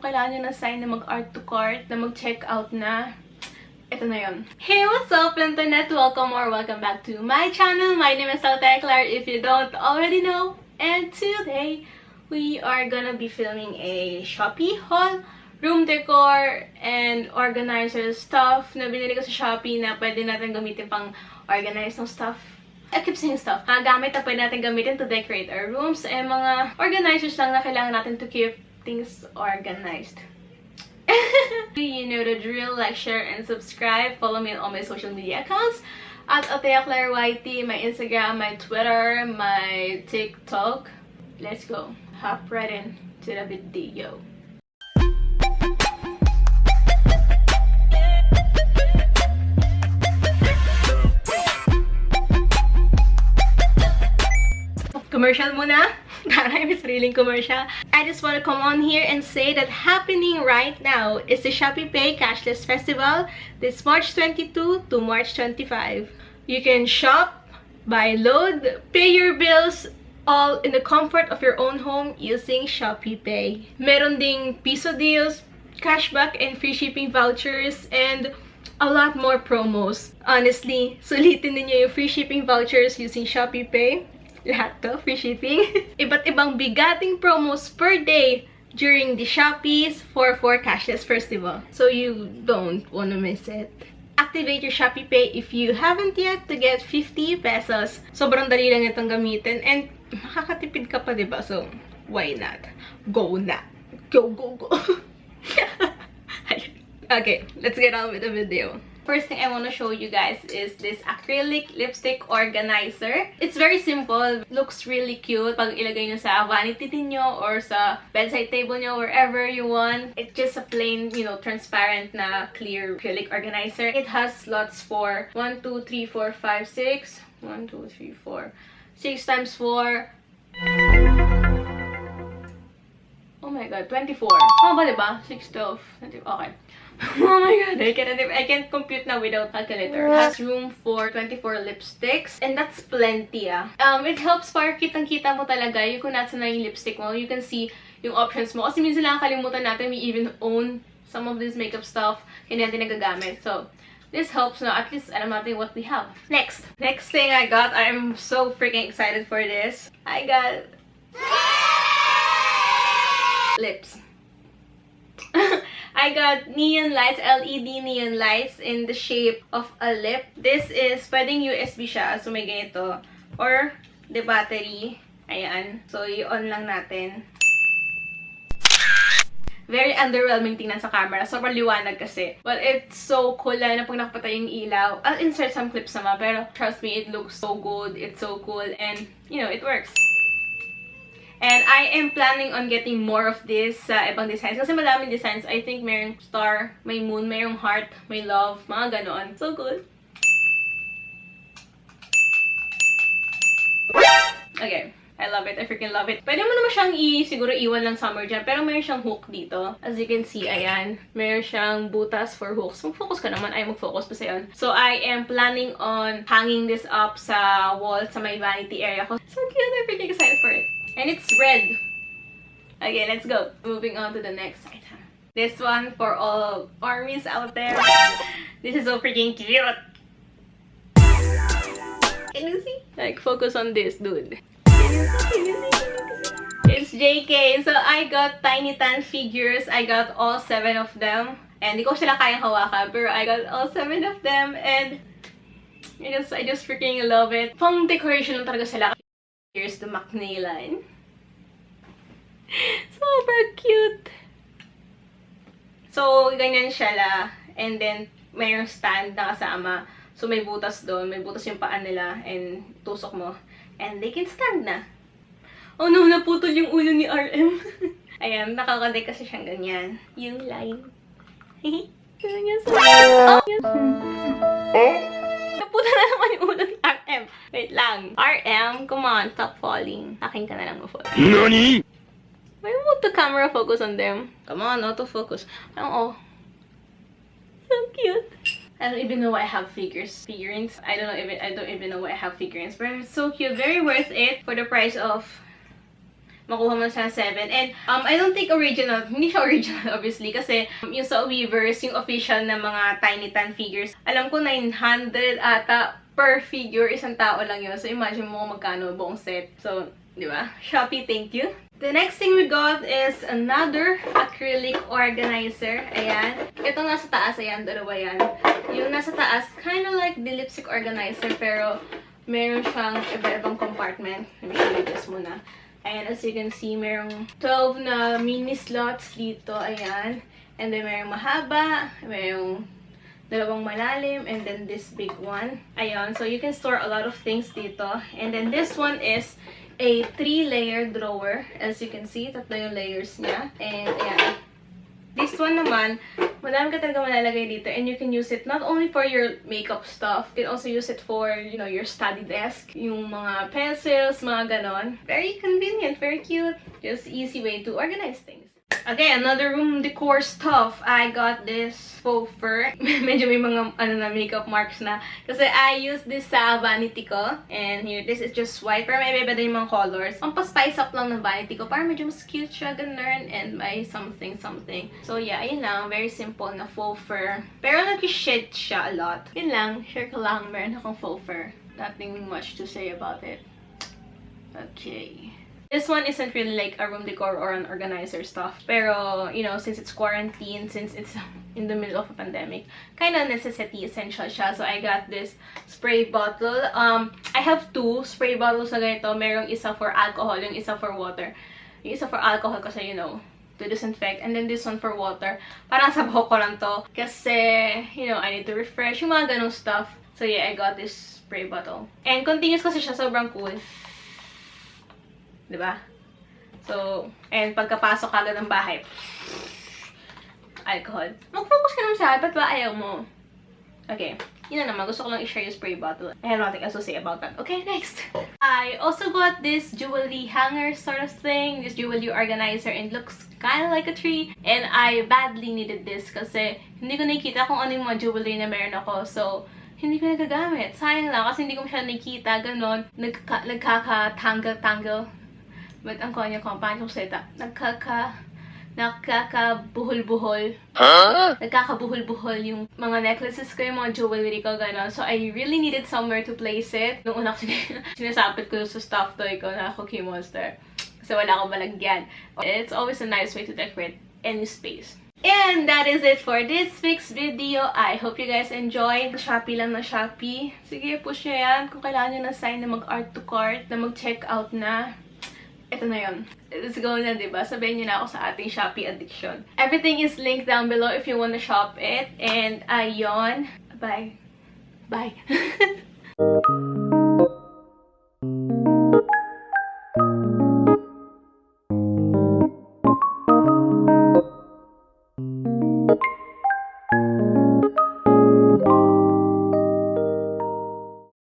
Kailangan nyo na sign na mag-art to cart, na mag-check out na. Ito na yun. Hey, what's up, internet? Welcome or welcome back to my channel. My name is Decor, if you don't already know. And today, we are gonna be filming a Shopee haul, room decor, and organizer stuff na binili ko sa Shopee na pwede natin gamitin pang organize ng stuff. I keep saying stuff. Mga gamit na pwede natin gamitin to decorate our rooms, and mga organizers lang na kailangan natin to keep things organized. You know the drill. Like, share, and subscribe. Follow me on all my social media accounts at @AteaClaireYT, my Instagram, my Twitter, my TikTok. Let's go. Hop right in to the video. Commercial muna. Taray, may sariling commercial. I just want to come on here and say that happening right now is the ShopeePay Cashless Festival this March 22 to March 25. You can shop, buy, load, pay your bills, all in the comfort of your own home using ShopeePay. Meron ding piso deals, cashback, and free shipping vouchers, and a lot more promos. Honestly, sulitin ninyo yung free shipping vouchers using ShopeePay. Lahat to, free shipping. Iba't ibang bigating promos per day during the Shopee's 4/4 Cashless Festival. So you don't wanna miss it. Activate your ShopeePay if you haven't yet to get 50 pesos. Sobrang dali lang itong gamitin and makakatipid ka pa, diba? So, why not? Go na! Go, go, go! Okay, let's get on with the video. First thing I want to show you guys is this acrylic lipstick organizer. It's very simple. Looks really cute. Pag ilagay nyo sa vanity niyo or sa bedside table nyo, wherever you want. It's just a plain, you know, transparent na clear acrylic organizer. It has slots for 1, 2, 3, 4, 5, 6. 1, 2, 3, 4. 6 times 4. Oh my god, 24. Oh, ba diba? 6, 12. Okay. Oh my god, I can't compute now without calculator. It has room for 24 lipsticks, and that's plenty, ah. It helps para kitang-kita mo talaga yung kung nasa na yung lipstick mo. You can see yung options mo. Kasi minsan lang kalimutan natin, we even own some of this makeup stuff, hindi natin nagagamit. So, this helps na at least alam natin what we have. Next thing I got, I'm so freaking excited for this. I got lips. I got neon lights, LED neon lights in the shape of a lip. This is, pwedeng USB siya, so may ganito. Or, the battery. Ayan. So, i-on lang natin. Very underwhelming tingnan sa camera. Sobrang liwanag kasi. But it's so cool na pag nakapatay yung ilaw. I'll insert some clips naman, pero trust me, it looks so good. It's so cool. And, you know, it works. And I am planning on getting more of this ibang designs. Kasi madaming designs. I think mayroong star, may moon, mayroong heart, may love, mga ganon. So good. Okay. I love it. I freaking love it. Pwede mo naman siyang siguro iwan lang somewhere dyan. Pero mayroon siyang hook dito. As you can see, ayan. Mayroon siyang butas for hooks. Mag-focus ka naman. Ay, mag-focus pa sa'yo. So, I am planning on hanging this up sa wall sa my vanity area ko. So cute. I'm freaking excited for it. And it's red. Okay, let's go. Moving on to the next item. This one for all armies out there. This is so freaking cute. Can you see? Like, focus on this, dude. It's JK. So, I got Tiny Tan figures. I got all 7 of them. And di ko sila kayang hawakan, pero I got all 7 of them. And I just freaking love it. Pang decoration lang talaga sila. Here's the MacNay line. Super cute! So, ganyan siya la. And then, mayroong stand na kasama. So, may butas doon. May butas yung paan nila. And, tusok mo. And they can stand na. Oh no, naputol yung ulo ni RM. Ayan, nakakadek kasi siyang ganyan. Yung line. Ganyan sa... Oh! Naputol na naman yung ulo ni RM. Wait lang. RM, come on, stop falling. Akin ka na lang ma-fall. NANI? Why won't the camera focus on them? Come on, autofocus. Oh. So cute. I don't even know why I have figurines. I don't even know why I have figurines. But it's so cute. Very worth it for the price of makuha mo sa 7. And I don't think original, hindi siya original obviously kasi yung sa Weavers, yung official na mga Tiny Tan figures, alam ko 900 ata per figure, isang tao lang yun. So imagine mo kung magkano buong set. So, di ba? Shopee, thank you. The next thing we got is another acrylic organizer. Ayan. Ito nasa taas, ayan, dalawa yan. Yung nasa taas, kind of like the lipstick organizer, pero meron siyang iba-ibang compartment. Let me show you this muna. And as you can see, merong 12 na mini slots dito. Ayan. And then merong mahaba, merong dalawang malalim, and then this big one. Ayan. So you can store a lot of things dito. And then this one is a 3-layer drawer. As you can see, tatlo yung layers niya. And ayan. This one naman, madami ka talaga malalagay dito, and you can use it not only for your makeup stuff, you can also use it for, you know, your study desk, yung mga pencils, mga ganon. Very convenient, very cute. Just easy way to organize things. Okay, another room decor stuff. I got this faux fur. Medyo may mga makeup marks na. Kasi I use this sa Vanity ko. And here, this is just white. Pero may iba din yung mga colors. Ang pa-spice up lang ng Vanity ko. Para medyo mas cute siya, ganun. And may something. So yeah, yun lang. Very simple na faux fur. Pero nag-shed siya a lot. Yun lang. Share ko lang. Meron akong faux fur. Nothing much to say about it. Okay. This one isn't really like a room decor or an organizer stuff. Pero, you know, since it's quarantine, since it's in the middle of a pandemic, kind of necessity, essential siya. So, I got this spray bottle. I have 2 spray bottles na ganito. Merong isa for alcohol, yung isa for water. Yung isa for alcohol kasi, you know, to disinfect. And then this one for water. Parang sa buhok ko lang to. Kasi, you know, I need to refresh. Yung mga ganong stuff. So, yeah, I got this spray bottle. And continuous kasi siya. Sobrang cool. Diba? So, and pagkapasok agad ng bahay, alcohol. Mag-focus ka naman sa akin, ba't ba ayaw mo? Okay, yun na naman. Gusto ko lang i-share yung spray bottle. I have nothing else to say about that. Okay, next! I also got this jewelry hanger sort of thing, this jewelry organizer, and it looks kind of like a tree. And I badly needed this kasi hindi ko nakikita kung ano yung mga jewelry na meron ako. So, hindi ko nagagamit. Sayang lang kasi hindi ko masyadong nakikita, ganon. Nagkaka-tangle. But ang kanya ko, paano ko salita? Nagkakabuhol-buhol. Huh? Nagkakabuhol-buhol yung mga necklaces ko, yung mga jewelry ko, gano'n. So, I really needed somewhere to place it. Nung una ko sinasapit ko sa stuffed toy ko na Cookie Monster. Kasi wala akong malagyan. It's always a nice way to decorate any space. And that is it for this week's video. I hope you guys enjoyed. Shopee lang na Shopee. Sige, push nyo yan. Kung kailangan nyo na sign na mag-art to cart, na mag-check out na. Ito na yun. Let's go na, diba? Sabihin nyo na ako sa ating Shopee addiction. Everything is linked down below if you wanna shop it. And, ayun. Bye. Bye.